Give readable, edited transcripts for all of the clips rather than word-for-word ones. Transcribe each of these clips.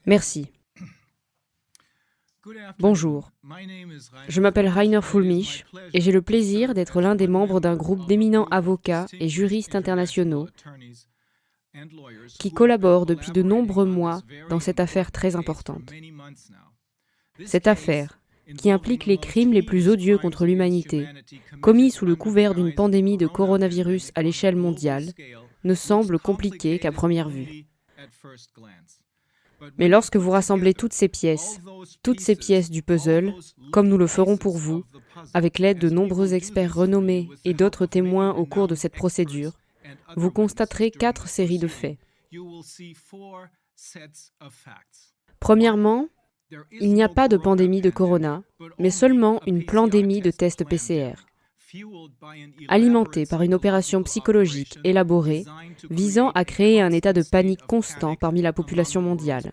Merci. Bonjour, je m'appelle Rainer Fulmich et j'ai le plaisir d'être l'un des membres d'un groupe d'éminents avocats et juristes internationaux qui collaborent depuis de nombreux mois dans cette affaire très importante. Cette affaire, qui implique les crimes les plus odieux contre l'humanité, commis sous le couvert d'une pandémie de coronavirus à l'échelle mondiale, ne semble compliquée qu'à première vue. Mais lorsque vous rassemblez toutes ces pièces du puzzle, comme nous le ferons pour vous, avec l'aide de nombreux experts renommés et d'autres témoins au cours de cette procédure, vous constaterez 4 séries de faits. Premièrement, il n'y a pas de pandémie de corona, mais seulement une plandémie de tests PCR, alimentée par une opération psychologique élaborée visant à créer un état de panique constant parmi la population mondiale.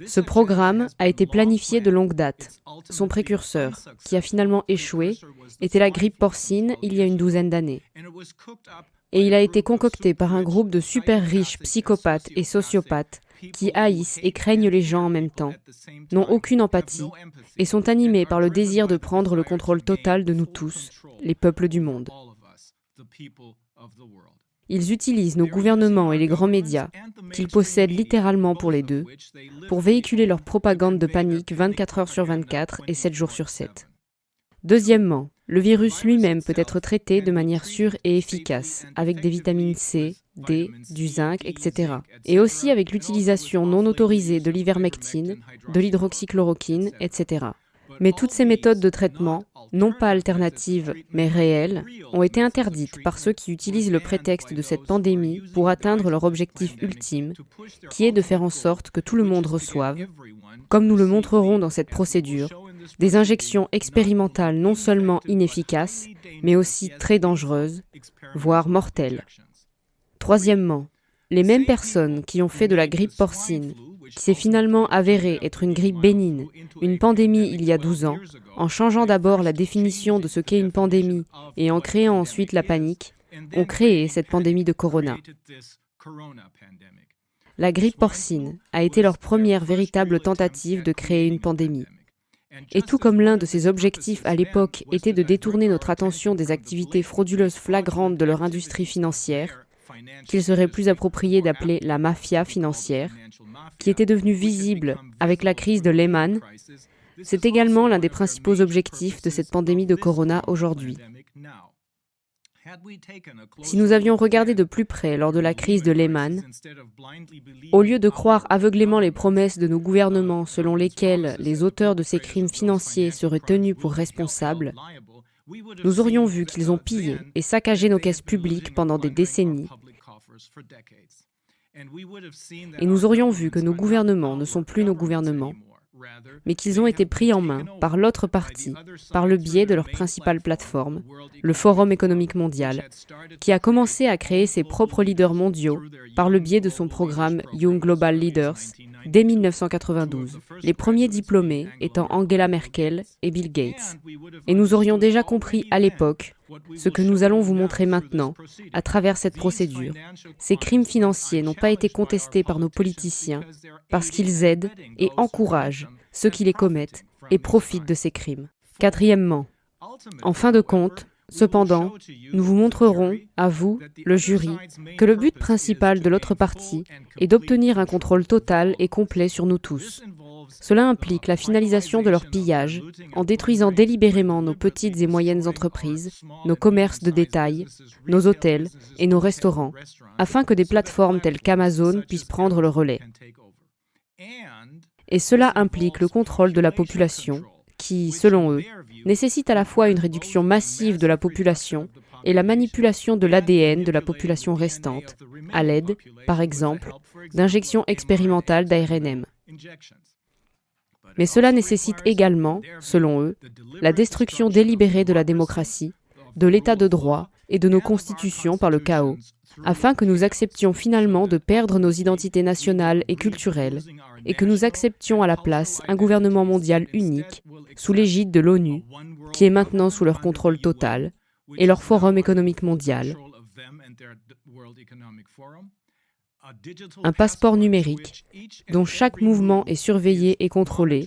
Ce programme a été planifié de longue date. Son précurseur, qui a finalement échoué, était la grippe porcine il y a une douzaine d'années. Et il a été concocté par un groupe de super riches psychopathes et sociopathes qui haïssent et craignent les gens en même temps, n'ont aucune empathie et sont animés par le désir de prendre le contrôle total de nous tous, les peuples du monde. Ils utilisent nos gouvernements et les grands médias, qu'ils possèdent littéralement pour les deux, pour véhiculer leur propagande de panique 24 heures sur 24 et 7 jours sur 7. Deuxièmement, le virus lui-même peut être traité de manière sûre et efficace, avec des vitamines C, D, du zinc, etc. Et aussi avec l'utilisation non autorisée de l'ivermectine, de l'hydroxychloroquine, etc. Mais toutes ces méthodes de traitement, non pas alternatives, mais réelles, ont été interdites par ceux qui utilisent le prétexte de cette pandémie pour atteindre leur objectif ultime, qui est de faire en sorte que tout le monde reçoive, comme nous le montrerons dans cette procédure, des injections expérimentales non seulement inefficaces, mais aussi très dangereuses, voire mortelles. Troisièmement, les mêmes personnes qui ont fait de la grippe porcine, qui s'est finalement avérée être une grippe bénigne, une pandémie il y a 12 ans, en changeant d'abord la définition de ce qu'est une pandémie et en créant ensuite la panique, ont créé cette pandémie de corona. La grippe porcine a été leur première véritable tentative de créer une pandémie. Et tout comme l'un de ses objectifs à l'époque était de détourner notre attention des activités frauduleuses flagrantes de leur industrie financière, qu'il serait plus approprié d'appeler la mafia financière, qui était devenue visible avec la crise de Lehman, c'est également l'un des principaux objectifs de cette pandémie de corona aujourd'hui. Si nous avions regardé de plus près lors de la crise de Lehman, au lieu de croire aveuglément les promesses de nos gouvernements selon lesquelles les auteurs de ces crimes financiers seraient tenus pour responsables, nous aurions vu qu'ils ont pillé et saccagé nos caisses publiques pendant des décennies. Et nous aurions vu que nos gouvernements ne sont plus nos gouvernements, mais qu'ils ont été pris en main par l'autre partie, par le biais de leur principale plateforme, le Forum économique mondial, qui a commencé à créer ses propres leaders mondiaux par le biais de son programme Young Global Leaders dès 1992, les premiers diplômés étant Angela Merkel et Bill Gates. Et nous aurions déjà compris à l'époque ce que nous allons vous montrer maintenant à travers cette procédure. Ces crimes financiers n'ont pas été contestés par nos politiciens parce qu'ils aident et encouragent ceux qui les commettent et profitent de ces crimes. Quatrièmement, en fin de compte, cependant, nous vous montrerons, à vous, le jury, que le but principal de l'autre partie est d'obtenir un contrôle total et complet sur nous tous. Cela implique la finalisation de leur pillage en détruisant délibérément nos petites et moyennes entreprises, nos commerces de détail, nos hôtels et nos restaurants, afin que des plateformes telles qu'Amazon puissent prendre le relais. Et cela implique le contrôle de la population, qui, selon eux, nécessite à la fois une réduction massive de la population et la manipulation de l'ADN de la population restante, à l'aide, par exemple, d'injections expérimentales d'ARNM. Mais cela nécessite également, selon eux, la destruction délibérée de la démocratie, de l'état de droit et de nos constitutions par le chaos, afin que nous acceptions finalement de perdre nos identités nationales et culturelles, et que nous acceptions à la place un gouvernement mondial unique, sous l'égide de l'ONU, qui est maintenant sous leur contrôle total, et leur Forum économique mondial, un passeport numérique dont chaque mouvement est surveillé et contrôlé,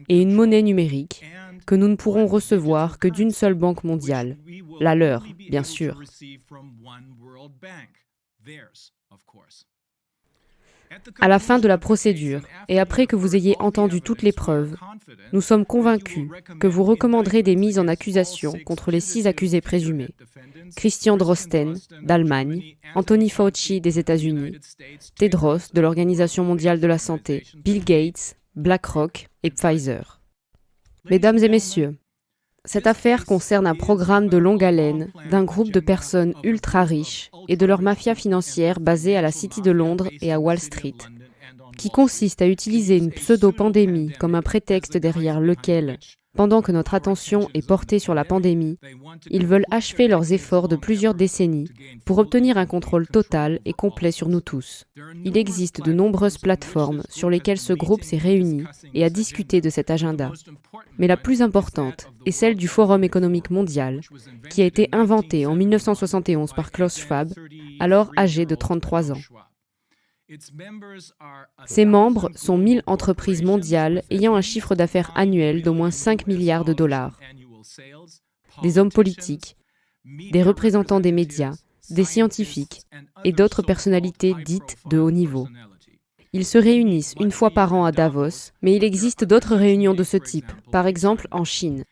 et une monnaie numérique que nous ne pourrons recevoir que d'une seule banque mondiale, la leur, bien sûr. À la fin de la procédure, et après que vous ayez entendu toutes les preuves, nous sommes convaincus que vous recommanderez des mises en accusation contre les 6 accusés présumés. Christian Drosten, d'Allemagne, Anthony Fauci, des États-Unis, Tedros, de l'Organisation mondiale de la santé, Bill Gates, BlackRock et Pfizer. Mesdames et messieurs, cette affaire concerne un programme de longue haleine d'un groupe de personnes ultra riches et de leur mafia financière basée à la City de Londres et à Wall Street, qui consiste à utiliser une pseudo-pandémie comme un prétexte derrière lequel, pendant que notre attention est portée sur la pandémie, ils veulent achever leurs efforts de plusieurs décennies pour obtenir un contrôle total et complet sur nous tous. Il existe de nombreuses plateformes sur lesquelles ce groupe s'est réuni et a discuté de cet agenda. Mais la plus importante est celle du Forum économique mondial, qui a été inventé en 1971 par Klaus Schwab, alors âgé de 33 ans. Ses membres sont 1000 entreprises mondiales ayant un chiffre d'affaires annuel d'au moins 5 milliards de dollars. Des hommes politiques, des représentants des médias, des scientifiques et d'autres personnalités dites de haut niveau. Ils se réunissent une fois par an à Davos, mais il existe d'autres réunions de ce type, par exemple en Chine.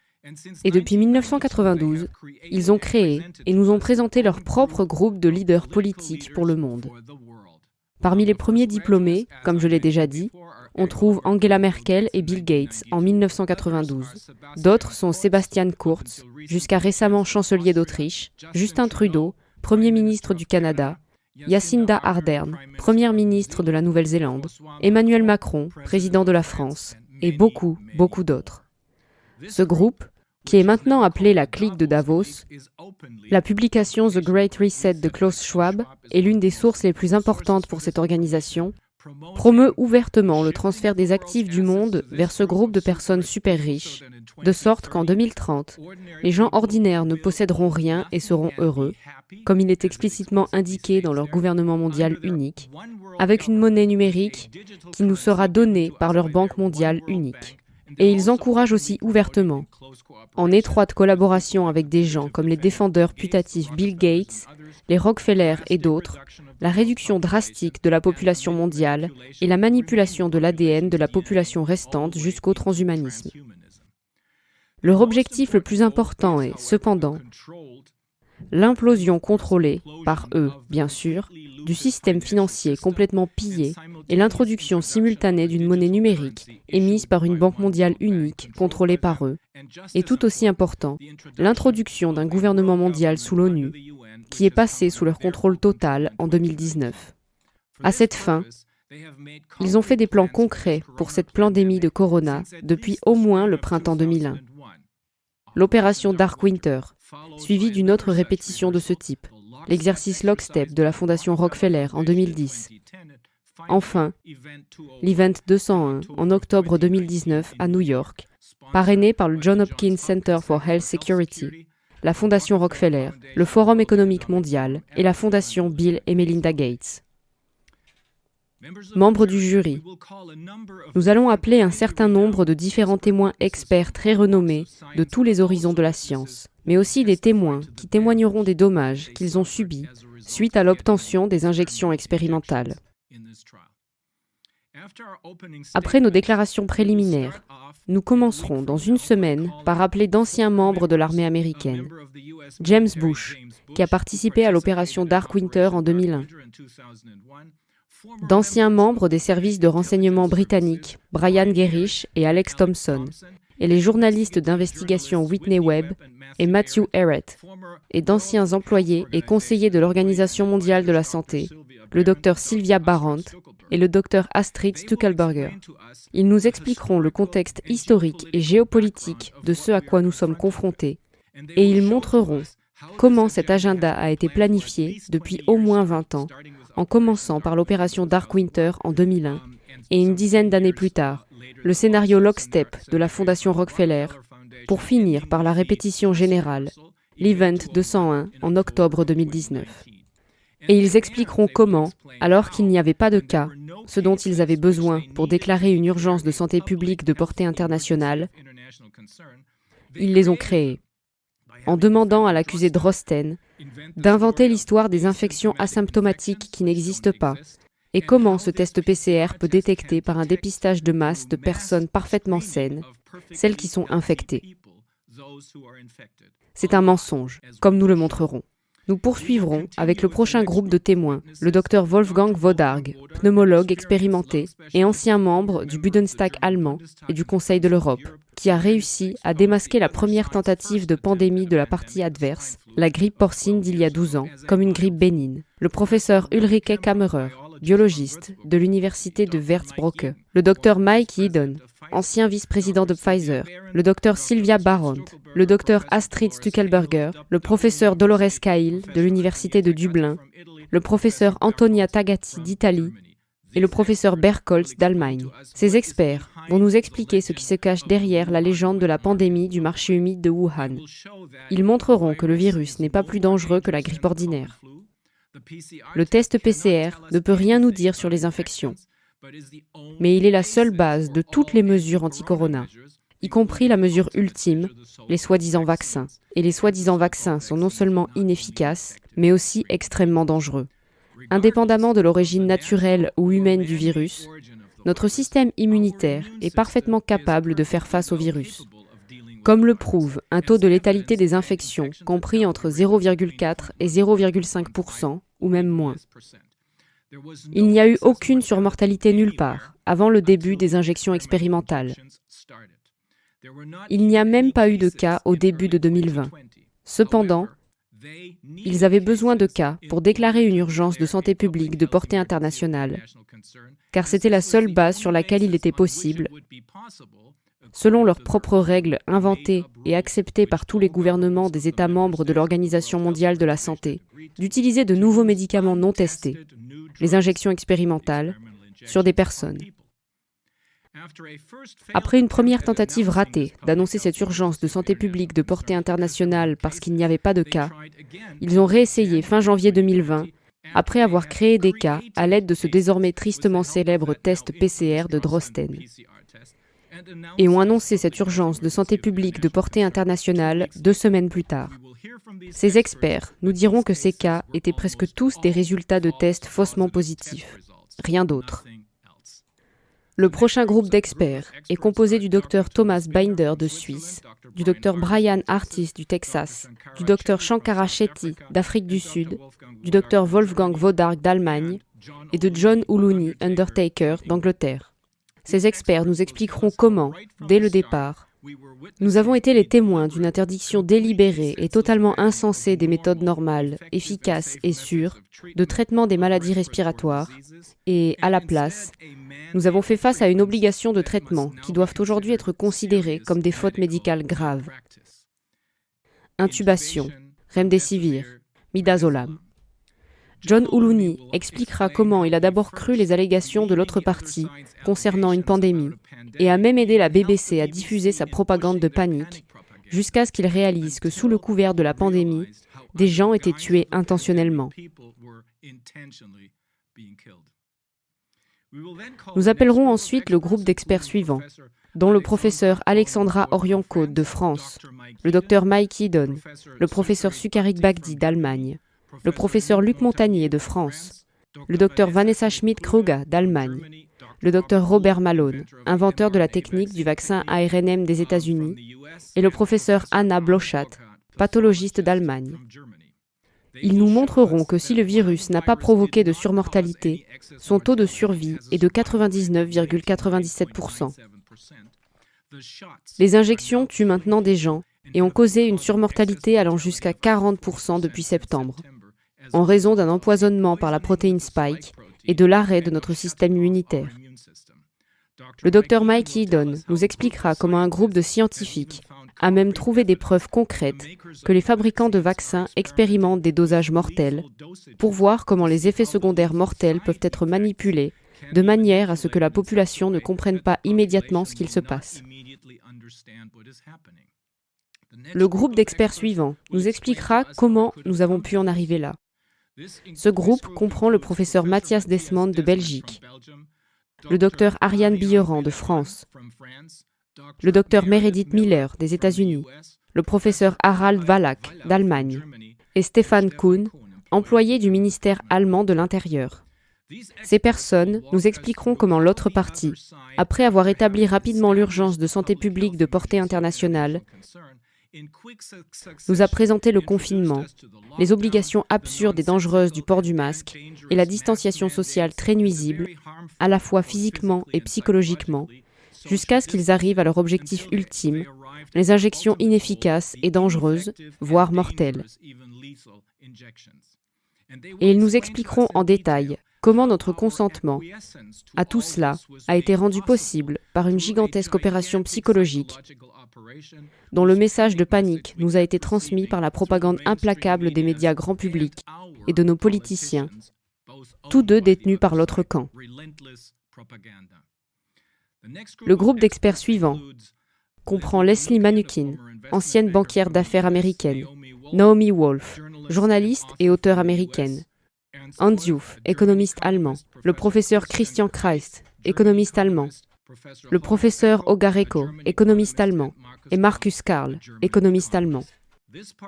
Et depuis 1992, ils ont créé et nous ont présenté leur propre groupe de leaders politiques pour le monde. Parmi les premiers diplômés, comme je l'ai déjà dit, on trouve Angela Merkel et Bill Gates en 1992. D'autres sont Sebastian Kurz, jusqu'à récemment chancelier d'Autriche, Justin Trudeau, Premier ministre du Canada, Jacinda Ardern, Première ministre de la Nouvelle-Zélande, Emmanuel Macron, président de la France, et beaucoup, beaucoup d'autres. Ce groupe, qui est maintenant appelé la clique de Davos, la publication The Great Reset de Klaus Schwab est l'une des sources les plus importantes pour cette organisation, promeut ouvertement le transfert des actifs du monde vers ce groupe de personnes super riches, de sorte qu'en 2030, les gens ordinaires ne posséderont rien et seront heureux, comme il est explicitement indiqué dans leur gouvernement mondial unique, avec une monnaie numérique qui nous sera donnée par leur banque mondiale unique. Et ils encouragent aussi ouvertement, en étroite collaboration avec des gens comme les défendeurs putatifs Bill Gates, les Rockefeller et d'autres, la réduction drastique de la population mondiale et la manipulation de l'ADN de la population restante jusqu'au transhumanisme. Leur objectif le plus important est, cependant, l'implosion contrôlée, par eux bien sûr, du système financier complètement pillé et l'introduction simultanée d'une monnaie numérique émise par une banque mondiale unique contrôlée par eux, et tout aussi important, l'introduction d'un gouvernement mondial sous l'ONU qui est passé sous leur contrôle total en 2019. À cette fin, ils ont fait des plans concrets pour cette pandémie de corona depuis au moins le printemps 2001. L'opération Dark Winter, suivie d'une autre répétition de ce type, l'exercice Lockstep de la Fondation Rockefeller en 2010. Enfin, l'Event 201 en octobre 2019 à New York, parrainé par le Johns Hopkins Center for Health Security, la Fondation Rockefeller, le Forum économique mondial et la Fondation Bill et Melinda Gates. Membres du jury, nous allons appeler un certain nombre de différents témoins experts très renommés de tous les horizons de la science, mais aussi des témoins qui témoigneront des dommages qu'ils ont subis suite à l'obtention des injections expérimentales. Après nos déclarations préliminaires, nous commencerons dans une semaine par appeler d'anciens membres de l'armée américaine. James Bush, qui a participé à l'opération Dark Winter en 2001. D'anciens membres des services de renseignement britanniques, Brian Gerrish et Alex Thompson, et les journalistes d'investigation Whitney Webb et Matthew Ehret, et d'anciens employés et conseillers de l'Organisation mondiale de la santé, le Dr Sylvia Barrant et le Dr Astrid Stuckelberger. Ils nous expliqueront le contexte historique et géopolitique de ce à quoi nous sommes confrontés, et ils montreront comment cet agenda a été planifié depuis au moins 20 ans, en commençant par l'opération Dark Winter en 2001, et une dizaine d'années plus tard, le scénario Lockstep de la Fondation Rockefeller, pour finir par la répétition générale, l'Event 201 en octobre 2019. Et ils expliqueront comment, alors qu'il n'y avait pas de cas, ce dont ils avaient besoin pour déclarer une urgence de santé publique de portée internationale, ils les ont créés, en demandant à l'accusé Drosten d'inventer l'histoire des infections asymptomatiques qui n'existent pas, et comment ce test PCR peut détecter par un dépistage de masse de personnes parfaitement saines, celles qui sont infectées. C'est un mensonge, comme nous le montrerons. Nous poursuivrons avec le prochain groupe de témoins, le Dr Wolfgang Wodarg, pneumologue expérimenté et ancien membre du Bundestag allemand et du Conseil de l'Europe, qui a réussi à démasquer la première tentative de pandémie de la partie adverse, la grippe porcine d'il y a 12 ans, comme une grippe bénigne. Le professeur Ulrike Kammerer, biologiste de l'université de Würzburg, le Dr Mike Yeadon, ancien vice-président de Pfizer, le Dr Sylvia Barond, le Dr Astrid Stuckelberger, le professeur Dolores Cahill de l'université de Dublin, le professeur Antonia Tagati d'Italie et le professeur Bergholz d'Allemagne. Ces experts vont nous expliquer ce qui se cache derrière la légende de la pandémie du marché humide de Wuhan. Ils montreront que le virus n'est pas plus dangereux que la grippe ordinaire. Le test PCR ne peut rien nous dire sur les infections, mais il est la seule base de toutes les mesures anti-corona, y compris la mesure ultime, les soi-disant vaccins. Et les soi-disant vaccins sont non seulement inefficaces, mais aussi extrêmement dangereux. Indépendamment de l'origine naturelle ou humaine du virus, notre système immunitaire est parfaitement capable de faire face au virus. Comme le prouve un taux de létalité des infections compris entre 0,4 et 0,5%, ou même moins. Il n'y a eu aucune surmortalité nulle part, avant le début des injections expérimentales. Il n'y a même pas eu de cas au début de 2020. Cependant, ils avaient besoin de cas pour déclarer une urgence de santé publique de portée internationale, car c'était la seule base sur laquelle il était possible, selon leurs propres règles inventées et acceptées par tous les gouvernements des États membres de l'Organisation mondiale de la santé, d'utiliser de nouveaux médicaments non testés, les injections expérimentales, sur des personnes. Après une première tentative ratée d'annoncer cette urgence de santé publique de portée internationale parce qu'il n'y avait pas de cas, ils ont réessayé fin janvier 2020, après avoir créé des cas à l'aide de ce désormais tristement célèbre test PCR de Drosten, et ont annoncé cette urgence de santé publique de portée internationale 2 semaines plus tard. Ces experts nous diront que ces cas étaient presque tous des résultats de tests faussement positifs, rien d'autre. Le prochain groupe d'experts est composé du Dr Thomas Binder de Suisse, du Dr Brian Artis du Texas, du Dr Shankara Shetty d'Afrique du Sud, du Dr Wolfgang Wodarg d'Allemagne et de John Uluni Undertaker d'Angleterre. Ces experts nous expliqueront comment, dès le départ, nous avons été les témoins d'une interdiction délibérée et totalement insensée des méthodes normales, efficaces et sûres de traitement des maladies respiratoires et, à la place, nous avons fait face à une obligation de traitement qui doivent aujourd'hui être considérées comme des fautes médicales graves. Intubation, remdesivir, midazolam. John Uluni expliquera comment il a d'abord cru les allégations de l'autre partie concernant une pandémie et a même aidé la BBC à diffuser sa propagande de panique jusqu'à ce qu'il réalise que sous le couvert de la pandémie, des gens étaient tués intentionnellement. Nous appellerons ensuite le groupe d'experts suivant, dont le professeur Alexandra Orion-Côte de France, le docteur Mike Yeadon, le professeur Sukarik Bagdi d'Allemagne, le professeur Luc Montagnier de France, le docteur Vanessa Schmidt-Kruger d'Allemagne, le docteur Robert Malone, inventeur de la technique du vaccin ARNM des États-Unis, et le professeur Anna Bloschat, pathologiste d'Allemagne. Ils nous montreront que si le virus n'a pas provoqué de surmortalité, son taux de survie est de 99,97%. Les injections tuent maintenant des gens et ont causé une surmortalité allant jusqu'à 40% depuis septembre, en raison d'un empoisonnement par la protéine Spike et de l'arrêt de notre système immunitaire. Le Dr Mike Yeadon nous expliquera comment un groupe de scientifiques a même trouvé des preuves concrètes que les fabricants de vaccins expérimentent des dosages mortels pour voir comment les effets secondaires mortels peuvent être manipulés de manière à ce que la population ne comprenne pas immédiatement ce qu'il se passe. Le groupe d'experts suivant nous expliquera comment nous avons pu en arriver là. Ce groupe comprend le professeur Matthias Desmond de Belgique, le docteur Ariane Billeran de France, le docteur Meredith Miller des États-Unis, le professeur Harald Wallach d'Allemagne et Stefan Kuhn, employé du ministère allemand de l'Intérieur. Ces personnes nous expliqueront comment l'autre partie, après avoir établi rapidement l'urgence de santé publique de portée internationale, nous a présenté le confinement, les obligations absurdes et dangereuses du port du masque et la distanciation sociale très nuisible, à la fois physiquement et psychologiquement, jusqu'à ce qu'ils arrivent à leur objectif ultime, les injections inefficaces et dangereuses, voire mortelles. Et ils nous expliqueront en détail comment notre consentement à tout cela a été rendu possible par une gigantesque opération psychologique dont le message de panique nous a été transmis par la propagande implacable des médias grand public et de nos politiciens, tous deux détenus par l'autre camp. Le groupe d'experts suivant comprend Leslie Manookin, ancienne banquière d'affaires américaine, Naomi Wolf, journaliste et auteure américaine, Hans Juf, économiste allemand, le professeur Christian Kreist, économiste allemand, le professeur Ogareko, économiste allemand, et Marcus Karl, économiste allemand.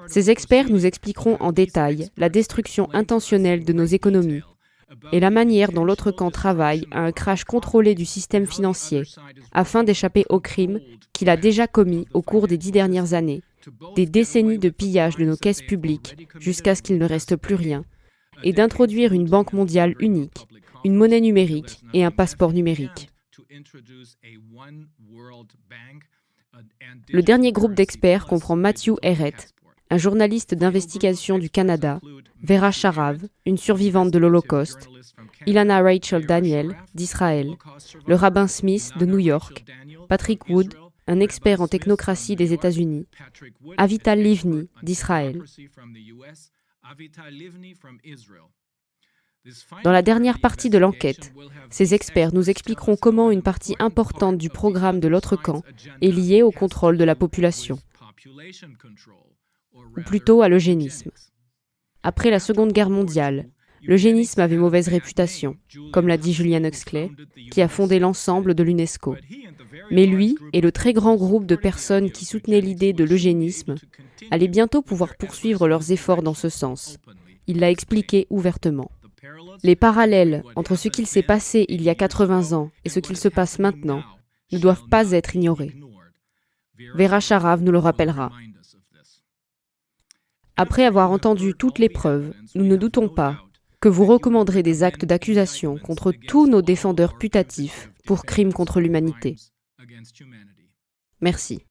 Ces experts nous expliqueront en détail la destruction intentionnelle de nos économies et la manière dont l'autre camp travaille à un crash contrôlé du système financier afin d'échapper aux crimes qu'il a déjà commis au cours des 10 dernières années, des décennies de pillage de nos caisses publiques jusqu'à ce qu'il ne reste plus rien, et d'introduire une banque mondiale unique, une monnaie numérique et un passeport numérique. Le dernier groupe d'experts comprend Matthew Ehret, un journaliste d'investigation du Canada, Vera Sharav, une survivante de l'Holocauste, Ilana Rachel Daniel, d'Israël, le rabbin Smith de New York, Patrick Wood, un expert en technocratie des États-Unis, Avital Livni, d'Israël. Dans la dernière partie de l'enquête, ces experts nous expliqueront comment une partie importante du programme de l'autre camp est liée au contrôle de la population, ou plutôt à l'eugénisme. Après la Seconde Guerre mondiale, l'eugénisme avait mauvaise réputation, comme l'a dit Julian Huxley, qui a fondé l'ensemble de l'UNESCO. Mais lui et le très grand groupe de personnes qui soutenaient l'idée de l'eugénisme allaient bientôt pouvoir poursuivre leurs efforts dans ce sens. Il l'a expliqué ouvertement. Les parallèles entre ce qu'il s'est passé il y a 80 ans et ce qu'il se passe maintenant ne doivent pas être ignorés. Vera Sharav nous le rappellera. Après avoir entendu toutes les preuves, nous ne doutons pas que vous recommanderez des actes d'accusation contre tous nos défendeurs putatifs pour crimes contre l'humanité. Merci.